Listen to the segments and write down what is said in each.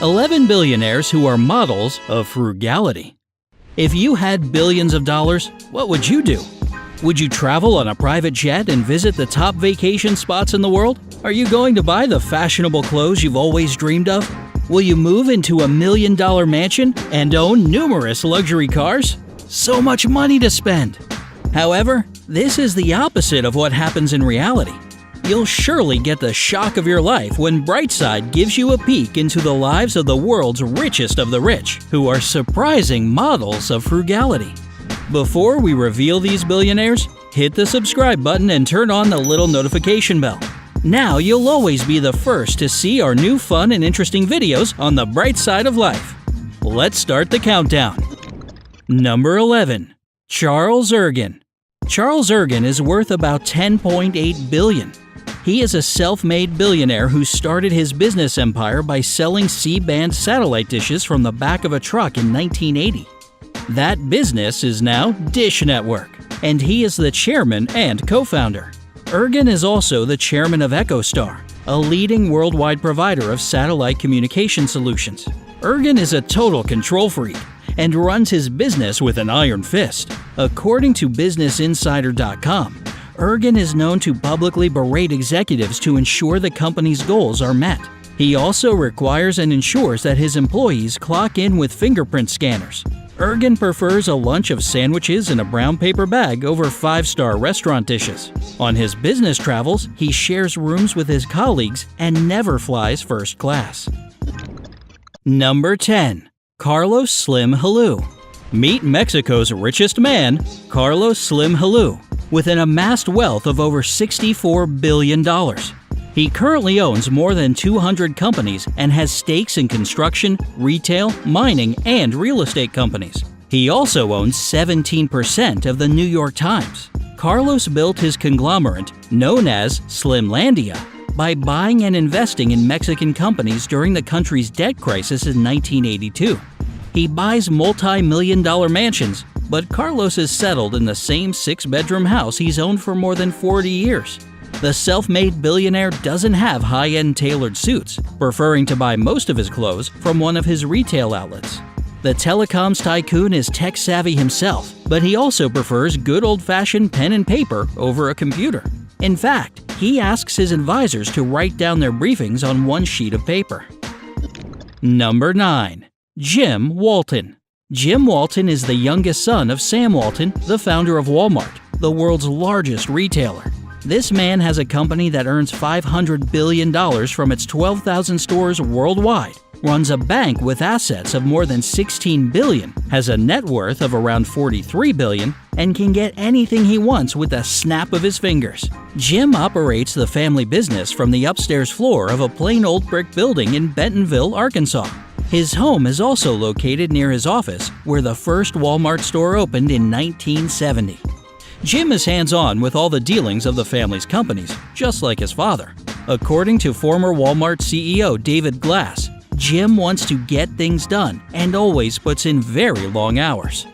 11 billionaires who are models of frugality. If you had billions of dollars, what would you do? Would you travel on a private jet and visit the top vacation spots in the world? Are you going to buy the fashionable clothes you've always dreamed of? Will you move into a $1 million mansion and own numerous luxury cars? So much money to spend! However, this is the opposite of what happens in reality. You'll surely get the shock of your life when Brightside gives you a peek into the lives of the world's richest of the rich, who are surprising models of frugality. Before we reveal these billionaires, hit the subscribe button and turn on the little notification bell. Now you'll always be the first to see our new fun and interesting videos on the bright side of life. Let's start the countdown. Number 11. Charles Ergen. Charles Ergen is worth about $10.8 billion. He is a self-made billionaire who started his business empire by selling C-band satellite dishes from the back of a truck in 1980. That business is now Dish Network, and he is the chairman and co-founder. Ergen is also the chairman of EchoStar, a leading worldwide provider of satellite communication solutions. Ergen is a total control freak and runs his business with an iron fist. According to BusinessInsider.com, Ergen is known to publicly berate executives to ensure the company's goals are met. He also requires and ensures that his employees clock in with fingerprint scanners. Ergen prefers a lunch of sandwiches in a brown paper bag over five-star restaurant dishes. On his business travels, he shares rooms with his colleagues and never flies first class. Number 10. Carlos Slim Helú. Meet Mexico's richest man, Carlos Slim Helú, with an amassed wealth of over $64 billion. He currently owns more than 200 companies and has stakes in construction, retail, mining, and real estate companies. He also owns 17% of the New York Times. Carlos built his conglomerate, known as Slimlandia, by buying and investing in Mexican companies during the country's debt crisis in 1982. He buys multi-million-dollar mansions, but Carlos is settled in the same six-bedroom house he's owned for more than 40 years. The self-made billionaire doesn't have high-end tailored suits, preferring to buy most of his clothes from one of his retail outlets. The telecoms tycoon is tech-savvy himself, but he also prefers good old-fashioned pen and paper over a computer. In fact, he asks his advisors to write down their briefings on one sheet of paper. Number 9. Jim Walton. Jim Walton is the youngest son of Sam Walton, the founder of Walmart, the world's largest retailer. This man has a company that earns $500 billion from its 12,000 stores worldwide, runs a bank with assets of more than $16 billion, has a net worth of around $43 billion, and can get anything he wants with a snap of his fingers. Jim operates the family business from the upstairs floor of a plain old brick building in Bentonville, Arkansas. His home is also located near his office, where the first Walmart store opened in 1970. Jim is hands-on with all the dealings of the family's companies, just like his father. According to former Walmart CEO David Glass, Jim wants to get things done and always puts in very long hours.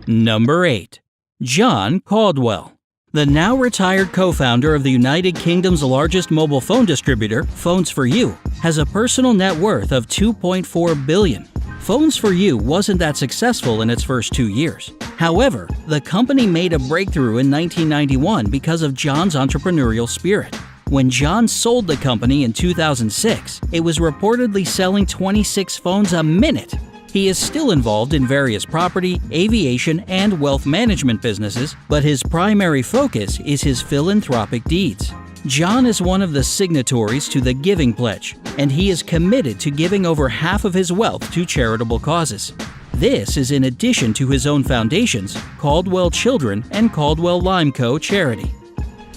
Number 8. John Caldwell. The now retired co-founder of the United Kingdom's largest mobile phone distributor, Phones For You, has a personal net worth of $2.4 billion. Phones For You wasn't that successful in its first 2 years. However, the company made a breakthrough in 1991 because of John's entrepreneurial spirit. When John sold the company in 2006, it was reportedly selling 26 phones a minute. He is still involved in various property, aviation, and wealth management businesses, but his primary focus is his philanthropic deeds. John is one of the signatories to the Giving Pledge, and he is committed to giving over half of his wealth to charitable causes. This is in addition to his own foundations, Caldwell Children and Caldwell Lime Co. Charity.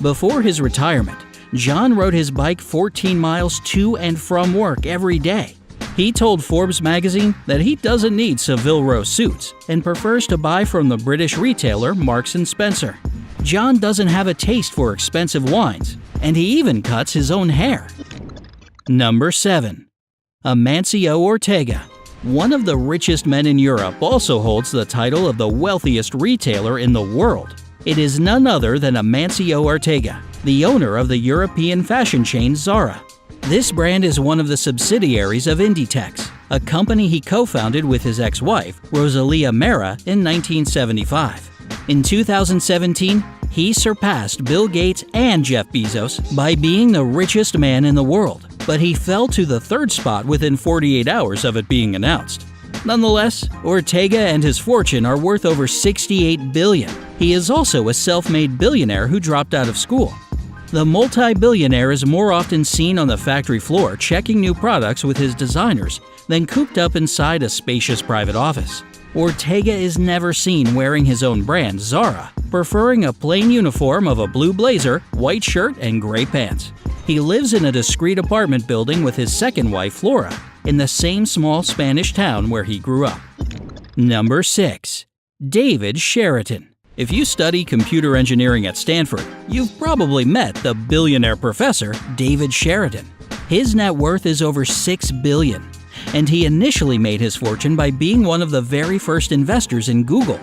Before his retirement, John rode his bike 14 miles to and from work every day. He told Forbes magazine that he doesn't need Savile Row suits and prefers to buy from the British retailer Marks & Spencer. John doesn't have a taste for expensive wines, and he even cuts his own hair. Number 7. Amancio Ortega. One of the richest men in Europe also holds the title of the wealthiest retailer in the world. It is none other than Amancio Ortega, the owner of the European fashion chain Zara. This brand is one of the subsidiaries of Inditex, a company he co-founded with his ex-wife, Rosalia Mera, in 1975. In 2017, he surpassed Bill Gates and Jeff Bezos by being the richest man in the world, but he fell to the third spot within 48 hours of it being announced. Nonetheless, Ortega and his fortune are worth over $68 billion. He is also a self-made billionaire who dropped out of school. The multi-billionaire is more often seen on the factory floor checking new products with his designers than cooped up inside a spacious private office. Ortega is never seen wearing his own brand, Zara, preferring a plain uniform of a blue blazer, white shirt, and gray pants. He lives in a discreet apartment building with his second wife, Flora, in the same small Spanish town where he grew up. Number 6. David Sheraton. If you study computer engineering at Stanford, you've probably met the billionaire professor, David Sheraton. His net worth is over $6 billion, and he initially made his fortune by being one of the very first investors in Google.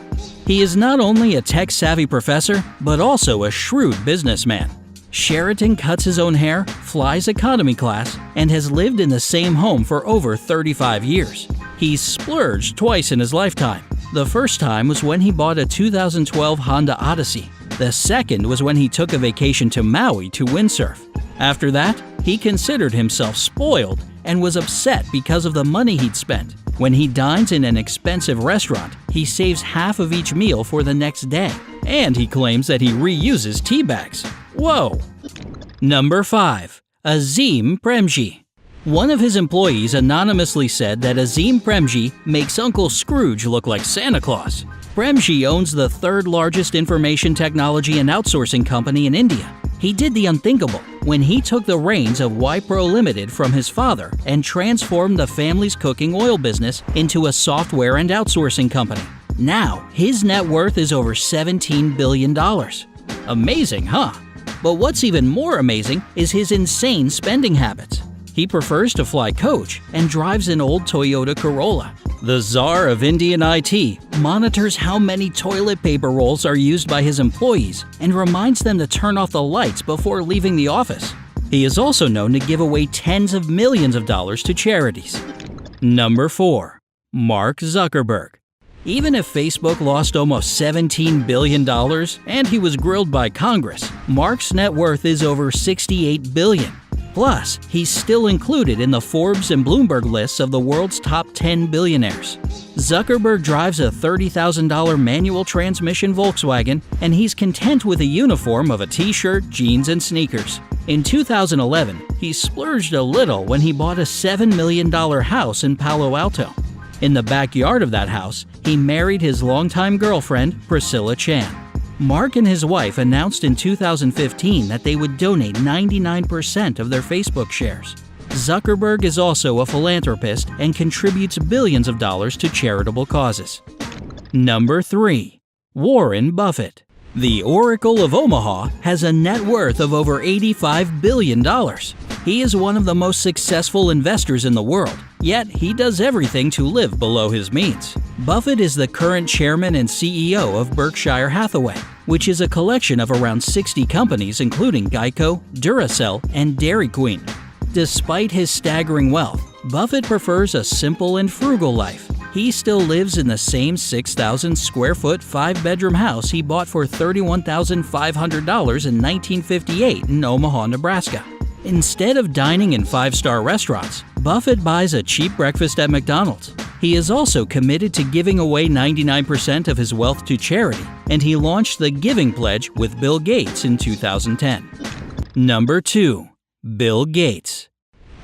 He is not only a tech-savvy professor, but also a shrewd businessman. Sheraton cuts his own hair, flies economy class, and has lived in the same home for over 35 years. He's splurged twice in his lifetime. The first time was when he bought a 2012 Honda Odyssey. The second was when he took a vacation to Maui to windsurf. After that, he considered himself spoiled and was upset because of the money he'd spent. When he dines in an expensive restaurant, he saves half of each meal for the next day. And he claims that he reuses tea bags. Whoa! Number 5. Azim Premji. One of his employees anonymously said that Azim Premji makes Uncle Scrooge look like Santa Claus. Premji owns the third largest information technology and outsourcing company in India. He did the unthinkable when he took the reins of Wipro Limited from his father and transformed the family's cooking oil business into a software and outsourcing company. Now, his net worth is over $17 billion. Amazing, huh? But what's even more amazing is his insane spending habits. He prefers to fly coach and drives an old Toyota Corolla. The czar of Indian IT monitors how many toilet paper rolls are used by his employees and reminds them to turn off the lights before leaving the office. He is also known to give away tens of millions of dollars to charities. Number 4. Mark Zuckerberg. Even if Facebook lost almost $17 billion and he was grilled by Congress, Mark's net worth is over $68 billion. Plus, he's still included in the Forbes and Bloomberg lists of the world's top 10 billionaires. Zuckerberg drives a $30,000 manual transmission Volkswagen, and he's content with a uniform of a t-shirt, jeans, and sneakers. In 2011, he splurged a little when he bought a $7 million house in Palo Alto. In the backyard of that house, he married his longtime girlfriend, Priscilla Chan. Mark and his wife announced in 2015 that they would donate 99% of their Facebook shares. Zuckerberg is also a philanthropist and contributes billions of dollars to charitable causes. Number 3. Warren Buffett. The Oracle of Omaha has a net worth of over $85 billion. He is one of the most successful investors in the world, yet he does everything to live below his means. Buffett is the current chairman and CEO of Berkshire Hathaway, which is a collection of around 60 companies including Geico, Duracell, and Dairy Queen. Despite his staggering wealth, Buffett prefers a simple and frugal life. He still lives in the same 6,000 square foot 5-bedroom house he bought for $31,500 in 1958 in Omaha, Nebraska. Instead of dining in 5-star restaurants, Buffett buys a cheap breakfast at McDonald's. He is also committed to giving away 99% of his wealth to charity, and he launched the Giving Pledge with Bill Gates in 2010. Number 2. Bill Gates.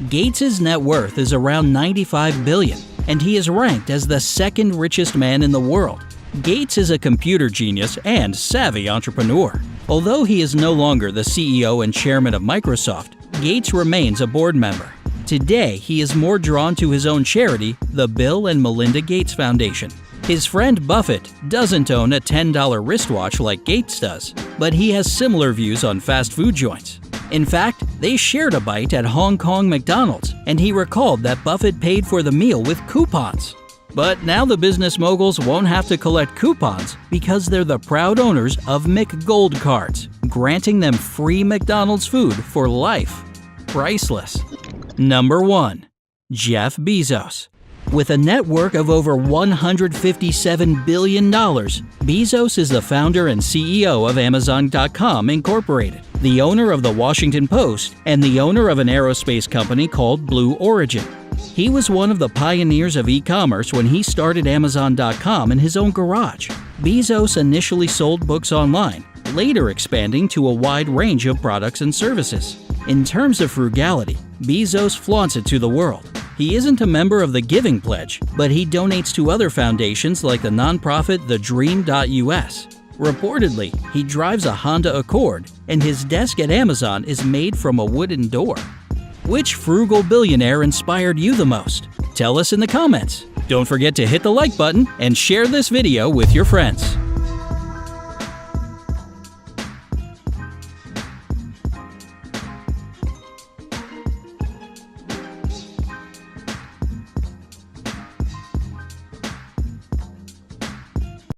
Gates' net worth is around $95 billion, and he is ranked as the second richest man in the world. Gates is a computer genius and savvy entrepreneur. Although he is no longer the CEO and chairman of Microsoft, Gates remains a board member. Today, he is more drawn to his own charity, the Bill and Melinda Gates Foundation. His friend Buffett doesn't own a $10 wristwatch like Gates does, but he has similar views on fast food joints. In fact, they shared a bite at Hong Kong McDonald's, and he recalled that Buffett paid for the meal with coupons. But now the business moguls won't have to collect coupons because they're the proud owners of McGold cards, granting them free McDonald's food for life. Priceless. Number 1. Jeff Bezos. With a net worth of over $157 billion, Bezos is the founder and CEO of Amazon.com Incorporated, the owner of the Washington Post, and the owner of an aerospace company called Blue Origin. He was one of the pioneers of e-commerce when he started Amazon.com in his own garage. Bezos initially sold books online, later expanding to a wide range of products and services. In terms of frugality, Bezos flaunts it to the world. He isn't a member of the Giving Pledge, but he donates to other foundations like the nonprofit thedream.us. Reportedly, he drives a Honda Accord, and his desk at Amazon is made from a wooden door. Which frugal billionaire inspired you the most? Tell us in the comments. Don't forget to hit the like button and share this video with your friends.